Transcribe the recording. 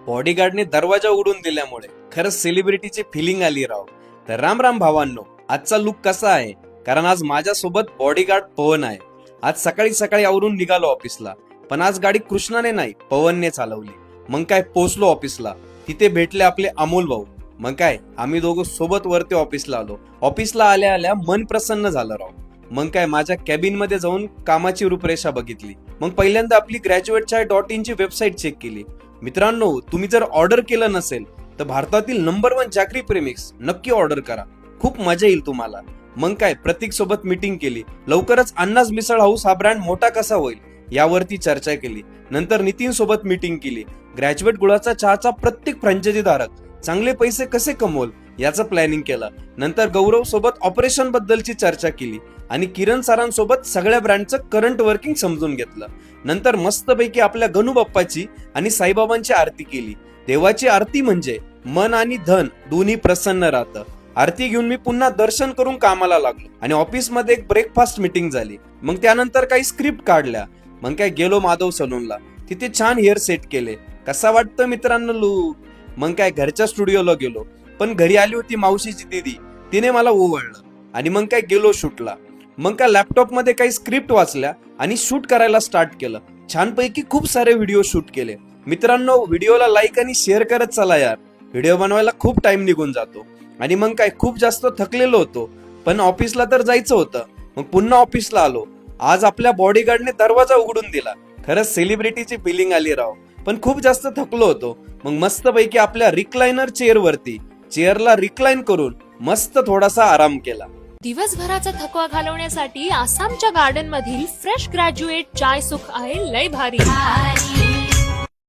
बॉडीगार्डने दरवाजा उघडून दिल्यामुळे खरंच सेलिब्रिटीची फिलिंग आली राव. तर राम राम भावांनो, आजचा लुक कसा आहे? कारण आज माझ्यासोबत बॉडीगार्ड पवन आहे. आज सकाळी सकाळी आवरून निघालो ऑफिसला, पण आज गाडी कृष्णाने नाही पवनने चालवली. मग काय पोहोचलो ऑफिसला, तिथे भेटले आपले अमोल भाऊ. मग काय आम्ही दोघं सोबत वरती ऑफिसला आलो. ऑफिसला आल्या आल्या मन प्रसन्न झालं राव. मग काय माझ्या कॅबिन मध्ये जाऊन कामाची रूपरेषा बघितली. मग पहिल्यांदा आपली graduate.in ची वेबसाईट चेक केली. मित्रांनो, तुम्ही जर ऑर्डर केलं नसेल तर भारतातील नंबर 1 चाकरी प्रेमिक्स नक्की ऑर्डर करा, खूप मजा येईल तुम्हाला. मग काय प्रतीक सोबत मीटिंग केली. लवकरच अन्नाज मिसळ हाऊस हा ब्रँड मोठा कसा होईल यावरती चर्चा केली. नंतर नितीन सोबत मीटिंग केली. ग्रॅज्युएट गुळाचा चहाचा प्रत्येक फ्रँचायझी धारक चांगले पैसे कसे कमवल याचं प्लॅनिंग केलं. नंतर गौरव सोबत ऑपरेशन बद्दलची चर्चा केली आणि किरण सरांसोबत सगळ्या ब्रँडचं करंट वर्किंग समजून घेतलं. नंतर मस्तपैकी आपल्या गणू बाप्पाची आणि साईबाबांची आरती केली. देवाची आरती म्हणजे मन आणि धन दोन्ही प्रसन्न राहतं. आरती घेऊन मी पुन्हा दर्शन करून कामाला लागलो आणि ऑफिसमध्ये एक ब्रेकफास्ट मीटिंग झाली. मग त्यानंतर काही स्क्रिप्ट काढल्या. मग काय गेलो माधव सलूनला, तिथे छान हेअर सेट केले. कसा वाटतं मित्रांनो लुक? मग काय घरच्या स्टुडिओला गेलो, पण घरी आली होती मावशीची दीदी, तिने मला ओवाळलं आणि मग काय गेलो शूटला. मग काय लॅपटॉप मध्ये काही स्क्रिप्ट वाचल्या आणि शूट करायला स्टार्ट केलं. छानपैकी खूप सारे व्हिडिओ शूट केले. मित्रांनो, व्हिडिओला लाईक आणि शेअर करत चला यार, व्हिडिओ बनवायला खूप टाइम निघून जातो. आणि मग काय खूप जास्त थकलेलो होतो, पण ऑफिसला तर जायचं होतं. मग पुन्हा ऑफिसला आलो. आज आपल्या बॉडीगार्डने दरवाजा उघडून दिला. खरंच सेलिब्रिटीची फिलिंग आली राव. पण खूप जास्त थकलो होतो. मग मस्तपैकी आपल्या रिक्लायनर चेअरला रिक्लाइन करून मस्त थोडासा आराम केला. दिवसभराचा थकवा घालवण्यासाठी आसामच्या गार्डन मधील फ्रेश ग्रॅज्युएट चाय सुख आहे लय भारी.